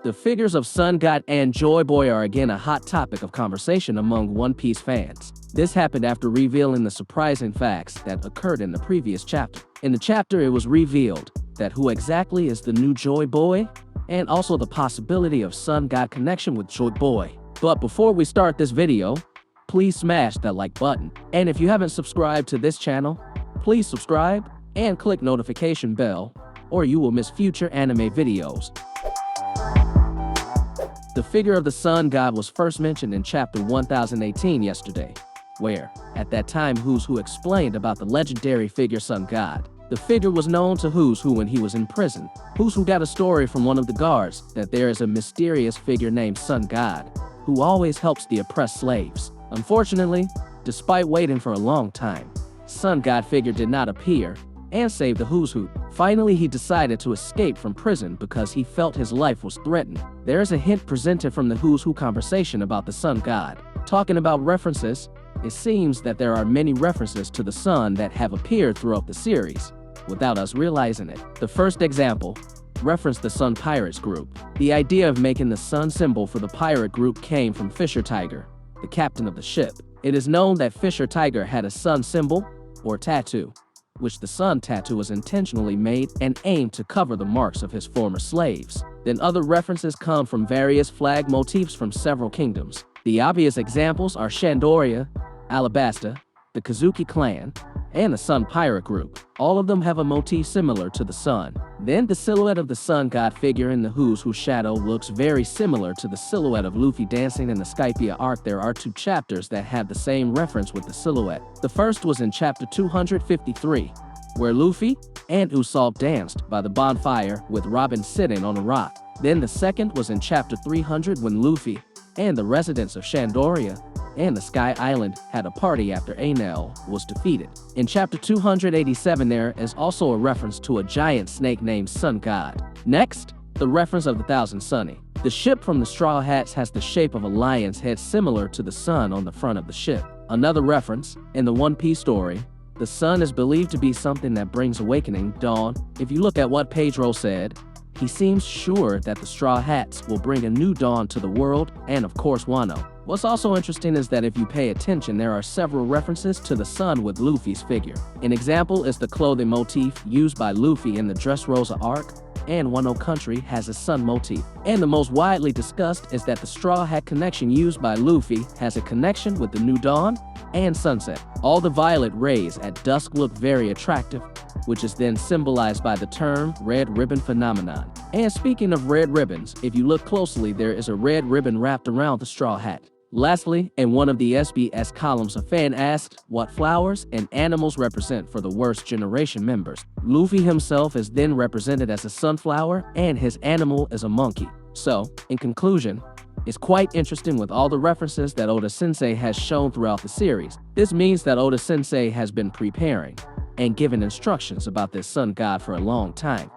The figures of Sun God and Joy Boy are again a hot topic of conversation among One Piece fans. This happened after revealing the surprising facts that occurred in the previous chapter. In the chapter, it was revealed that who exactly is the new Joy Boy, and also the possibility of Sun God connection with Joy Boy. But before we start this video, please smash that like button. And if you haven't subscribed to this channel, please subscribe and click notification bell, or you will miss future anime videos. The figure of the Sun God was first mentioned in chapter 1018 yesterday, where, at that time, Who's Who explained about the legendary figure Sun God. The figure was known to Who's Who when he was in prison. Who's Who got a story from one of the guards that there is a mysterious figure named Sun God, who always helps the oppressed slaves. Unfortunately, despite waiting for a long time, Sun God figure did not appear and save the Who's Who. Finally, he decided to escape from prison because he felt his life was threatened. There is a hint presented from the Who's Who conversation about the Sun God. Talking about references, it seems that there are many references to the sun that have appeared throughout the series, without us realizing it. The first example referenced the Sun Pirates group. The idea of making the sun symbol for the pirate group came from Fisher Tiger, the captain of the ship. It is known that Fisher Tiger had a sun symbol, or tattoo, which the sun tattoo was intentionally made and aimed to cover the marks of his former slaves. Then other references come from various flag motifs from several kingdoms. The obvious examples are Shandoria, Alabasta, the Kazuki clan, and the Sun Pirate group. All of them have a motif similar to the sun. Then the silhouette of the Sun God figure in the Who's Who shadow looks very similar to the silhouette of Luffy dancing in the Skypiea arc. There are two chapters that have the same reference with the silhouette. The first was in chapter 253, where Luffy and Usopp danced by the bonfire with Robin sitting on a rock. Then the second was in chapter 300 when Luffy and the residents of Shandoria and the Sky Island had a party after Enel was defeated. In chapter 287 there is also a reference to a giant snake named Sun God. Next, the reference of the Thousand Sunny. The ship from the Straw Hats has the shape of a lion's head similar to the sun on the front of the ship. Another reference, in the One Piece story, the sun is believed to be something that brings awakening, dawn. If you look at what Pedro said, he seems sure that the Straw Hats will bring a new dawn to the world, and of course Wano. What's also interesting is that if you pay attention, there are several references to the sun with Luffy's figure. An example is the clothing motif used by Luffy in the Dressrosa arc, and Wano Country has a sun motif. And the most widely discussed is that the Straw Hat connection used by Luffy has a connection with the New Dawn and sunset. All the violet rays at dusk look very attractive, which is then symbolized by the term red ribbon phenomenon. And speaking of red ribbons, if you look closely, there is a red ribbon wrapped around the Straw Hat. Lastly, in one of the SBS columns, a fan asked what flowers and animals represent for the worst generation members. Luffy himself is then represented as a sunflower and his animal is a monkey. So, in conclusion, it's quite interesting with all the references that Oda Sensei has shown throughout the series. This means that Oda Sensei has been preparing and given instructions about this Sun God for a long time.